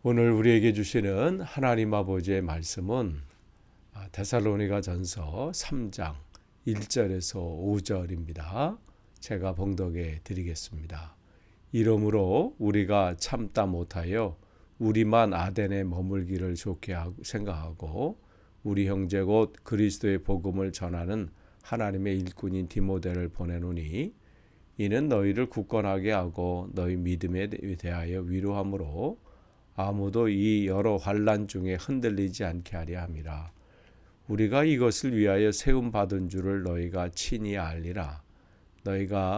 오늘 우리에게 주시는 하나님 아버지의 말씀은 데살로니가전서 3장 1절에서 5절입니다. 제가 봉독해 드리겠습니다. 이러므로 우리가 참다 못하여 우리만 아덴에 머물기를 좋게 생각하고 우리 형제 곧 그리스도의 복음을 전하는 하나님의 일꾼인 디모데를 보내노니 이는 너희를 굳건하게 하고 너희 믿음에 대하여 위로함으로 아무도 이 여러 환난 중에 흔들리지 않게 하려 함이라. 우리가 이것을 위하여 세움 받은 줄을 너희가 친히 알리라.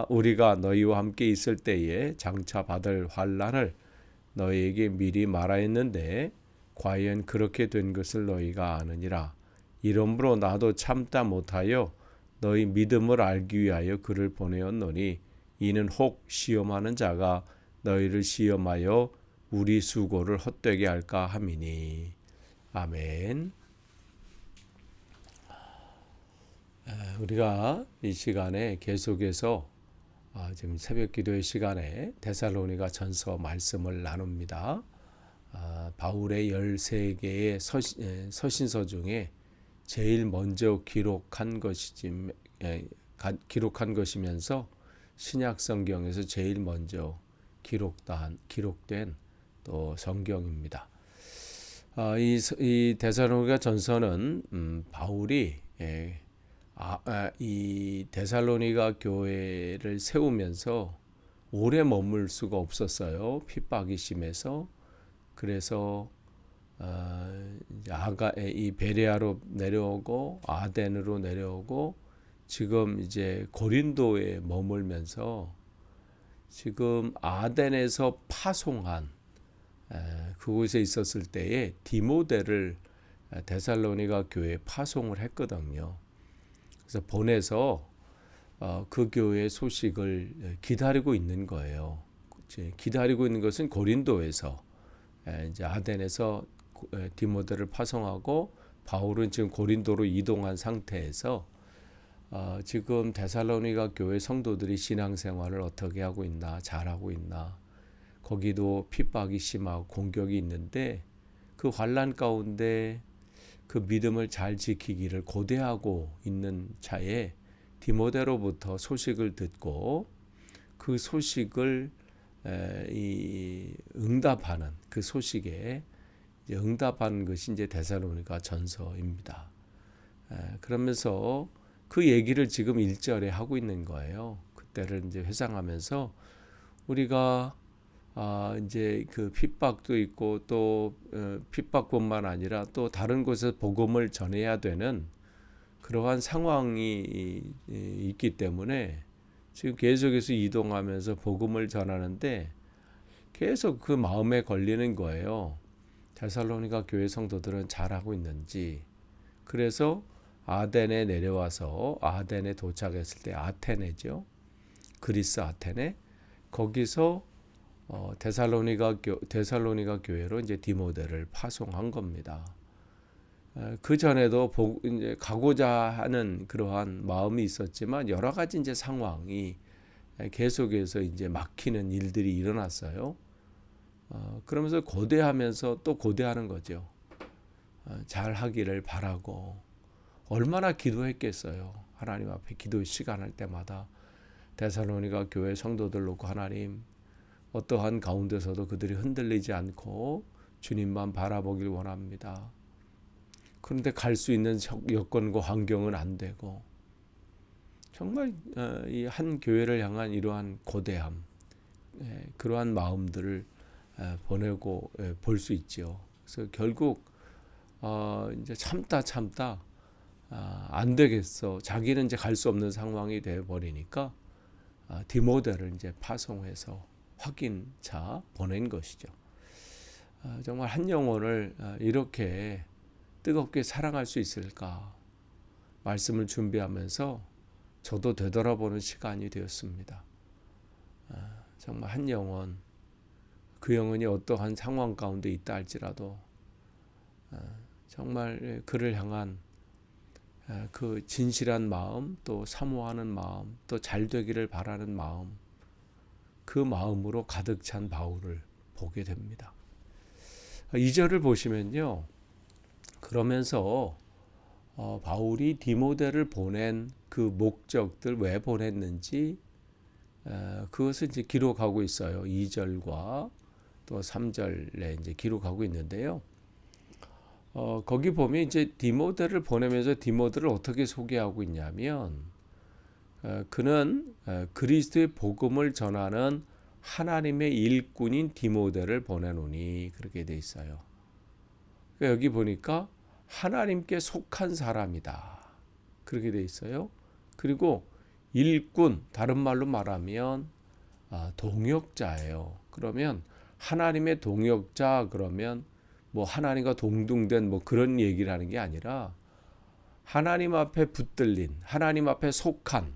우리가 너희와 함께 있을 때에 장차 받을 환난을 너희에게 미리 말하였는데 과연 그렇게 된 것을 너희가 아느니라. 이러므로 나도 참다 못하여 너희 믿음을 알기 위하여 그를 보내었노니 이는 혹 시험하는 자가 너희를 시험하여 우리 수고를 헛되게 할까 함이니. 아멘. 우리가 이 시간에 계속해서 지금 새벽 기도의 시간에 데살로니가 전서 말씀을 나눕니다. 바울의 13개의 서신서 중에 제일 먼저 기록한 것이면서 신약 성경에서 제일 먼저 기록된 또 성경입니다. 이 데살로니가 전서는 바울이 이 데살로니가 교회를 세우면서 오래 머물 수가 없었어요. 핍박이 심해서. 그래서 이 베레아로 내려오고 아덴으로 내려오고 지금 이제 고린도에 머물면서 지금 아덴에서 파송한 그곳에 있었을 때에 디모데를 데살로니가 교회에 파송을 했거든요. 그래서 보내서 그 교회의 소식을 기다리고 있는 거예요. 기다리고 있는 것은 고린도에서 이제 아덴에서 디모데를 파송하고 바울은 지금 고린도로 이동한 상태에서 지금 데살로니가 교회 성도들이 신앙생활을 어떻게 하고 있나, 잘하고 있나, 거기도 핍박이 심하고 공격이 있는데 그 환난 가운데 그 믿음을 잘 지키기를 고대하고 있는 차에 디모데로부터 소식을 듣고 그 소식을 응답하는 그 소식에 응답하는 것이 이제 데살로니가 전서입니다. 그러면서 그 얘기를 지금 1절에 하고 있는 거예요. 그때를 이제 회상하면서 우리가 이제 그 핍박도 있고 또 핍박뿐만 아니라 또 다른 곳에서 복음을 전해야 되는 그러한 상황이 있기 때문에 지금 계속해서 이동하면서 복음을 전하는데 계속 그 마음에 걸리는 거예요. 데살로니가 교회 성도들은 잘하고 있는지. 그래서 아덴에 내려와서 아덴에 도착했을 때 아테네죠. 그리스 아테네. 거기서 데살로니가 교회로 이제 디모데를 파송한 겁니다. 그 전에도 이제 가고자 하는 그러한 마음이 있었지만 여러 가지 이제 상황이 계속해서 이제 막히는 일들이 일어났어요. 그러면서 고대하면서 또 고대하는 거죠. 잘 하기를 바라고 얼마나 기도했겠어요. 하나님 앞에 기도 시간할 때마다 데살로니가 교회 성도들 놓고 하나님 어떠한 가운데서도 그들이 흔들리지 않고 주님만 바라보길 원합니다. 그런데 갈 수 있는 여건과 환경은 안 되고 정말 이 한 교회를 향한 이러한 고대함, 그러한 마음들을 보내고 볼 수 있죠. 그래서 결국 이제 참다 안 되겠어. 자기는 이제 갈 수 없는 상황이 돼 버리니까 디모데를 이제 파송해서 확인차 보낸 것이죠. 정말 한 영혼을 이렇게 뜨겁게 사랑할 수 있을까? 말씀을 준비하면서 저도 되돌아보는 시간이 되었습니다. 정말 한 영혼, 그 영혼이 어떠한 상황 가운데 있다 할지라도 정말 그를 향한 그 진실한 마음, 또 사모하는 마음, 또 잘 되기를 바라는 마음, 그 마음으로 가득 찬 바울을 보게 됩니다. 2절을 보시면요. 그러면서 바울이 디모데를 보낸 그 목적들 왜 보냈는지 그것을 이제 기록하고 있어요. 2절과 또 3절에 이제 기록하고 있는데요. 거기 보면 이제 디모데를 보내면서 디모데를 어떻게 소개하고 있냐면 그는 그리스도의 복음을 전하는 하나님의 일꾼인 디모데를 보내노니 그렇게 돼 있어요. 그러니까 여기 보니까 하나님께 속한 사람이다. 그렇게 돼 있어요. 그리고 일꾼, 다른 말로 말하면 동역자예요. 그러면 하나님의 동역자 그러면 뭐 하나님과 동등된 뭐 그런 얘기를 하는 게 아니라 하나님 앞에 붙들린, 하나님 앞에 속한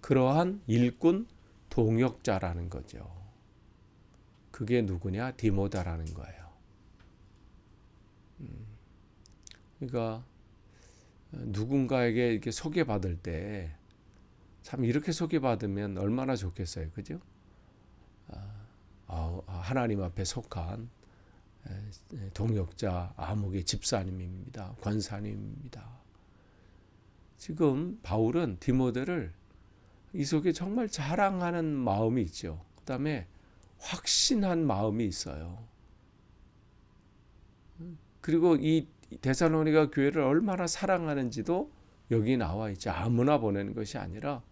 그러한 일꾼 동역자라는 거죠. 그게 누구냐? 디모데라는 거예요. 그러니까 누군가에게 이렇게 소개받을 때 참 이렇게 소개받으면 얼마나 좋겠어요. 그죠? 하나님 앞에 속한 동역자 아목의 집사님입니다. 권사님입니다. 지금 바울은 디모데를 이 속에 정말 자랑하는 마음이 있죠. 그 다음에 확신한 마음이 있어요. 그리고 이 데살로니가 교회를 얼마나 사랑하는지도 여기 나와 있죠. 아무나 보내는 것이 아니라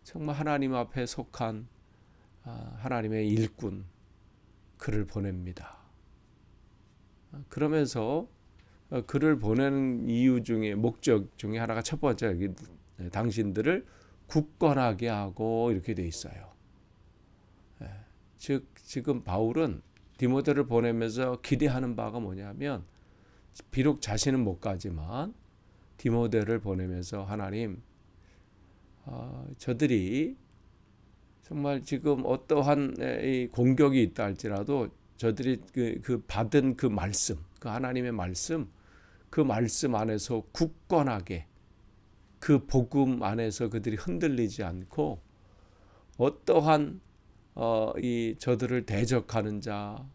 정말 하나님 앞에 속한 하나님의 일꾼 그를 보냅니다. 그러면서 그를 보내는 이유 중에 목적 중에 하나가 첫 번째 여기 당신들을 굳건하게 하고 이렇게 돼 있어요. 즉 지금 바울은 디모데를 보내면서 기대하는 바가 뭐냐면 비록 자신은 못 가지만 디모데를 보내면서 하나님 저들이 정말 지금 어떠한 공격이 있다 할지라도 저들이 그 받은 그 말씀, 그 하나님의 말씀, 그 말씀 안에서 굳건하게 그 복음 안에서 그들이 흔들리지 않고 어떠한 이 저들을 대적하는 자,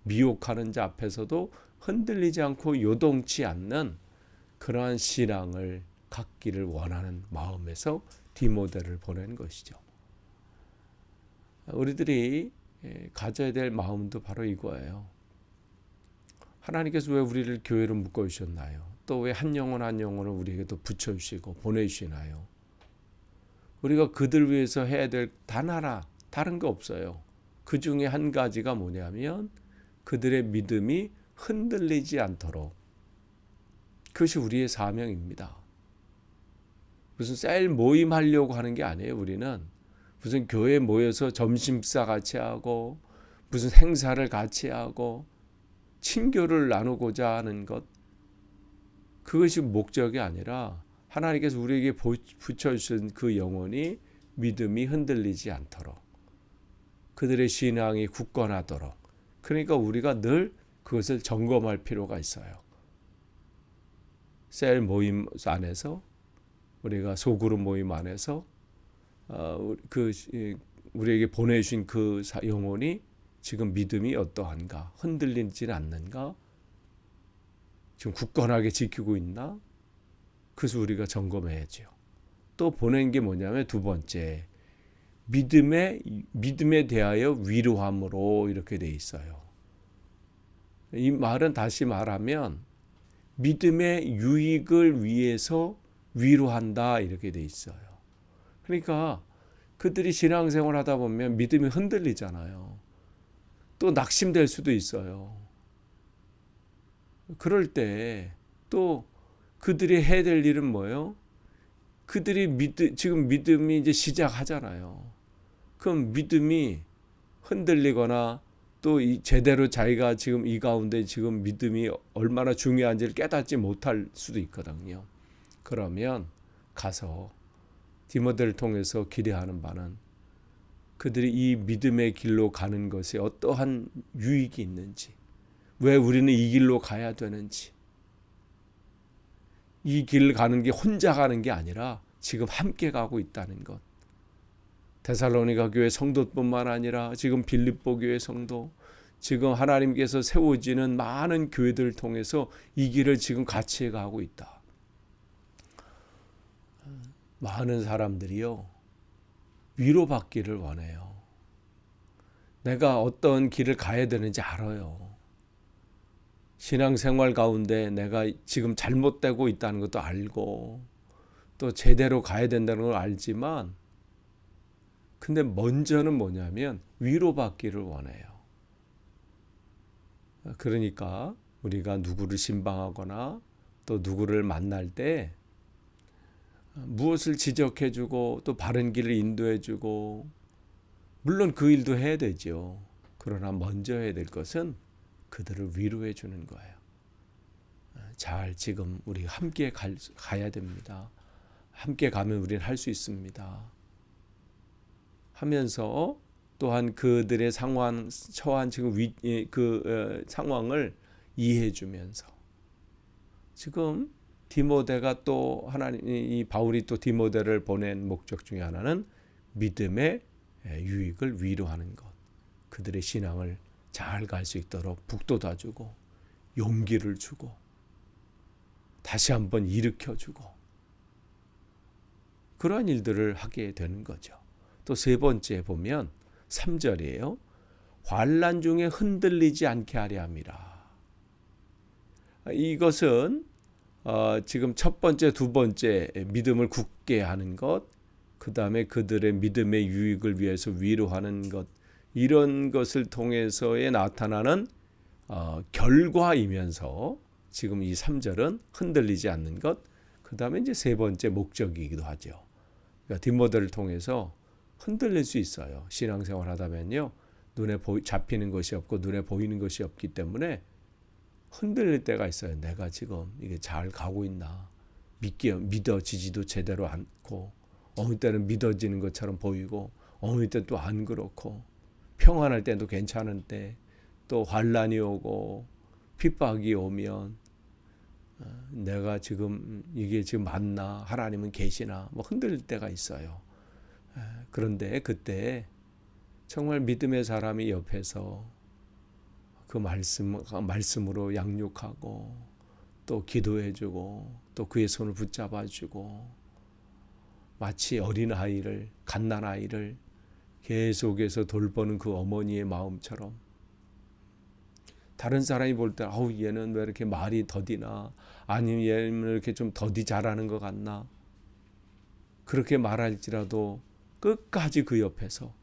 미혹하는 자 앞에서도 흔들리지 않고 요동치 않는 그러한 신앙을 갖기를 원하는 마음에서 디모데를 보낸 것이죠. 우리들이 가져야 될 마음도 바로 이거예요. 하나님께서 왜 우리를 교회로 묶어주셨나요? 또 왜 한 영혼 한 영혼을 우리에게 또 붙여주시고 보내주시나요? 우리가 그들 위해서 해야 될 단 하나 다른 거 없어요. 그 중에 한 가지가 뭐냐면 그들의 믿음이 흔들리지 않도록 그것이 우리의 사명입니다. 무슨 셀 모임 하려고 하는 게 아니에요. 우리는 무슨 교회 모여서 점심사 같이 하고 무슨 행사를 같이 하고 친교를 나누고자 하는 것 그것이 목적이 아니라 하나님께서 우리에게 붙여주신 그 영혼이 믿음이 흔들리지 않도록 그들의 신앙이 굳건하도록 그러니까 우리가 늘 그것을 점검할 필요가 있어요. 셀 모임 안에서 우리가 소그룹 모임 안에서 우리에게 보내주신 그 영혼이 지금 믿음이 어떠한가 흔들리지는 않는가 지금 굳건하게 지키고 있나 그래서 우리가 점검해야죠. 또 보낸 게 뭐냐면 두 번째 믿음에 대하여 위로함으로 이렇게 돼 있어요. 이 말은 다시 말하면 믿음의 유익을 위해서 위로한다 이렇게 돼 있어요. 그러니까 그들이 신앙생활 하다 보면 믿음이 흔들리잖아요. 또 낙심될 수도 있어요. 그럴 때 또 그들이 해야 될 일은 뭐예요? 그들이 지금 믿음이 이제 시작하잖아요. 그럼 믿음이 흔들리거나 또 제대로 자기가 지금 이 가운데 지금 믿음이 얼마나 중요한지를 깨닫지 못할 수도 있거든요. 그러면 가서 디모데를 통해서 기대하는 바는 그들이 이 믿음의 길로 가는 것에 어떠한 유익이 있는지, 왜 우리는 이 길로 가야 되는지, 이 길 가는 게 혼자 가는 게 아니라 지금 함께 가고 있다는 것. 데살로니가 교회 성도뿐만 아니라 지금 빌립보 교회 성도, 지금 하나님께서 세워지는 많은 교회들을 통해서 이 길을 지금 같이 가고 있다. 많은 사람들이요, 위로받기를 원해요. 내가 어떤 길을 가야 되는지 알아요. 신앙생활 가운데 내가 지금 잘못되고 있다는 것도 알고 또 제대로 가야 된다는 걸 알지만, 근데 먼저는 뭐냐면 위로받기를 원해요. 그러니까 우리가 누구를 신방하거나 또 누구를 만날 때 무엇을 지적해주고 또 바른 길을 인도해주고, 물론 그 일도 해야 되죠. 그러나 먼저 해야 될 것은 그들을 위로해 주는 거예요. 잘 지금 우리 함께 가야 됩니다. 함께 가면 우리는 할 수 있습니다. 하면서 또한 그들의 처한 지금 상황을 이해해 주면서, 지금 디모데가 또 이 바울이 또 디모데를 보낸 목적 중에 하나는 믿음의 유익을 위로하는 것, 그들의 신앙을 잘 갈 수 있도록 북돋아주고 용기를 주고 다시 한번 일으켜주고, 그러한 일들을 하게 되는 거죠. 또 세 번째 보면 3절이에요. 환난 중에 흔들리지 않게 하려 함이라. 이것은 지금 첫 번째, 두 번째 믿음을 굳게 하는 것, 그 다음에 그들의 믿음의 유익을 위해서 위로하는 것, 이런 것을 통해서에 나타나는 결과이면서 지금 이 3절은 흔들리지 않는 것, 그 다음에 이제 세 번째 목적이기도 하죠. 그러니까 디모데를 통해서 흔들릴 수 있어요. 신앙생활 하다면요, 눈에 잡히는 것이 없고 눈에 보이는 것이 없기 때문에 흔들릴 때가 있어요. 내가 지금 이게 잘 가고 있나, 믿어지지도 제대로 않고, 어느 때는 믿어지는 것처럼 보이고 어느 때는 또 안 그렇고, 평안할 때도 괜찮은데 또 환난이 오고 핍박이 오면 내가 지금 이게 지금 맞나, 하나님은 계시나, 뭐 흔들릴 때가 있어요. 그런데 그때 정말 믿음의 사람이 옆에서 그 말씀으로 양육하고 또 기도해주고 또 그의 손을 붙잡아주고, 마치 어린아이를, 갓난아이를 계속해서 돌보는 그 어머니의 마음처럼, 다른 사람이 볼 때 아우 얘는 왜 이렇게 말이 더디나, 아니면 얘는 이렇게 좀 더디 잘하는 것 같나, 그렇게 말할지라도 끝까지 그 옆에서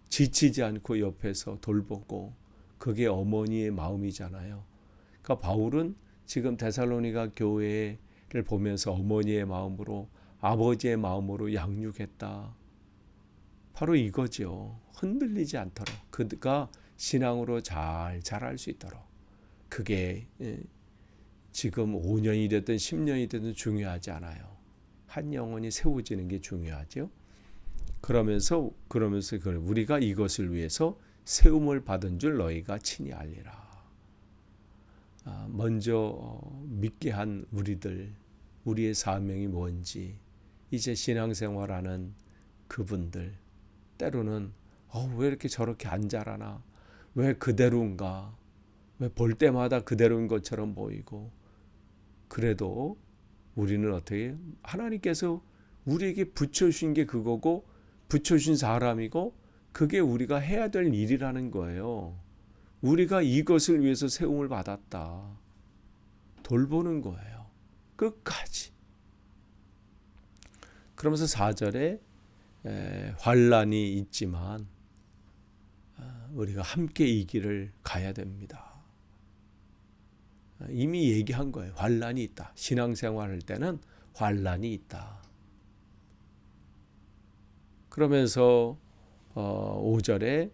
지치지 않고 옆에서 돌보고, 그게 어머니의 마음이잖아요. 그러니까 바울은 지금 데살로니가 교회를 보면서 어머니의 마음으로, 아버지의 마음으로 양육했다. 바로 이거죠. 흔들리지 않도록, 그가 신앙으로 잘 자랄 수 있도록. 그게 지금 5년이 됐든 10년이 됐든 중요하지 않아요. 한 영혼이 세워지는 게 중요하죠. 그러면서 우리가 이것을 위해서 세움을 받은 줄 너희가 친히 알리라. 먼저 믿게 한 우리의 사명이 뭔지, 이제 신앙생활하는 그분들, 때로는 왜 이렇게 저렇게 안 자라나, 왜 그대로인가, 왜 볼 때마다 그대로인 것처럼 보이고, 그래도 우리는 어떻게, 하나님께서 우리에게 붙여주신 게 그거고, 붙여주신 사람이고, 그게 우리가 해야 될 일이라는 거예요. 우리가 이것을 위해서 세움을 받았다. 돌보는 거예요. 끝까지. 그러면서 4절에 환난이 있지만 우리가 함께 이 길을 가야 됩니다. 이미 얘기한 거예요. 환난이 있다. 신앙생활할 때는 환난이 있다. 그러면서 5절에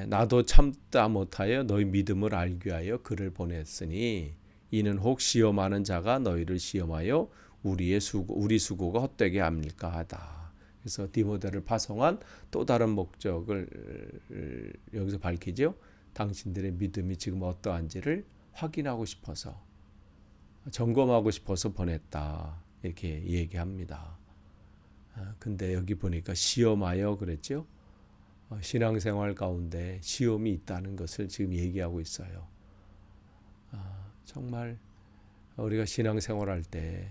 나도 참다 못하여 너희 믿음을 알기 위하여 그를 보냈으니 이는 혹 시험하는 자가 너희를 시험하여 우리 수고가 헛되게 합니까 하다. 그래서 디모데를 파송한 또 다른 목적을 여기서 밝히죠. 당신들의 믿음이 지금 어떠한지를 확인하고 싶어서, 점검하고 싶어서 보냈다. 이렇게 얘기합니다. 근데 여기 보니까 시험하여 그랬죠. 신앙생활 가운데 시험이 있다는 것을 지금 얘기하고 있어요. 정말 우리가 신앙생활할 때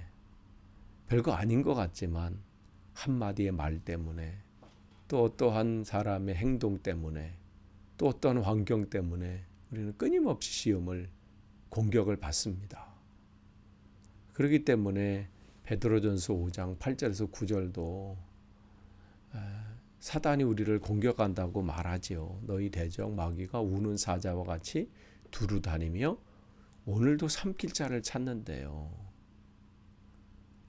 별거 아닌 것 같지만 한마디의 말 때문에, 또 어떠한 사람의 행동 때문에, 또 어떠한 환경 때문에 우리는 끊임없이 시험을, 공격을 받습니다. 그렇기 때문에 베드로전서 5장 8절에서 9절도 사단이 우리를 공격한다고 말하지요. 너희 대적 마귀가 우는 사자와 같이 두루 다니며 오늘도 삼킬 자를 찾는데요.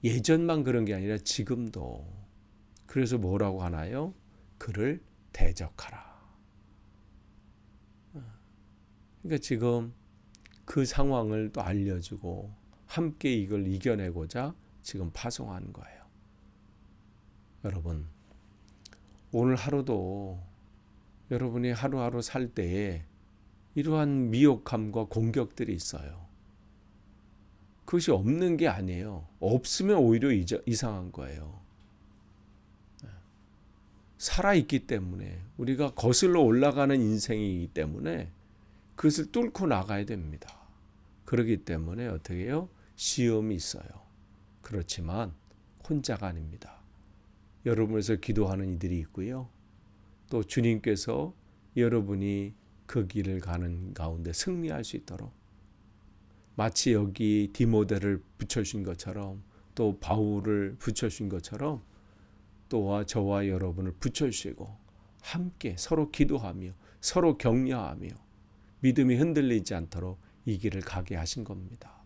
예전만 그런 게 아니라 지금도. 그래서 뭐라고 하나요? 그를 대적하라. 그러니까 지금 그 상황을 또 알려주고 함께 이걸 이겨내고자 지금 파송하는 거예요. 여러분, 오늘 하루도 여러분이 하루하루 살 때에 이러한 미혹함과 공격들이 있어요. 그것이 없는 게 아니에요. 없으면 오히려 이상한 거예요. 살아있기 때문에, 우리가 거슬러 올라가는 인생이기 때문에 그것을 뚫고 나가야 됩니다. 그렇기 때문에 어떻게 해요? 시험이 있어요. 그렇지만 혼자가 아닙니다. 여러분에서 기도하는 이들이 있고요. 또 주님께서 여러분이 그 길을 가는 가운데 승리할 수 있도록, 마치 여기 디모데를 붙여주신 것처럼, 또 바울을 붙여주신 것처럼 또와 저와 여러분을 붙여주시고 함께 서로 기도하며 서로 격려하며 믿음이 흔들리지 않도록 이 길을 가게 하신 겁니다.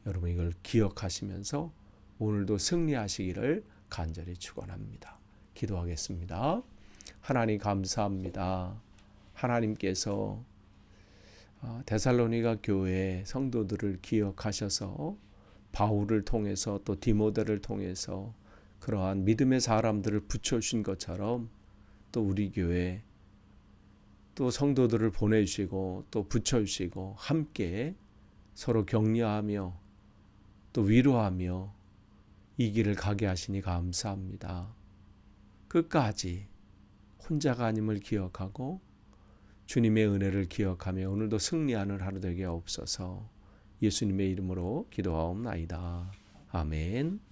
여러분, 이걸 기억하시면서 오늘도 승리하시기를 간절히 축원합니다. 기도하겠습니다. 하나님 감사합니다. 하나님께서 데살로니가 교회 성도들을 기억하셔서 바울을 통해서 또 디모데를 통해서 그러한 믿음의 사람들을 붙여주신 것처럼 또 우리 교회 또 성도들을 보내주시고 또 붙여주시고 함께 서로 격려하며 또 위로하며 이 길을 가게 하시니 감사합니다. 끝까지 혼자가 아님을 기억하고 주님의 은혜를 기억하며 오늘도 승리하는 하루 되게 없어서 예수님의 이름으로 기도하옵나이다. 아멘.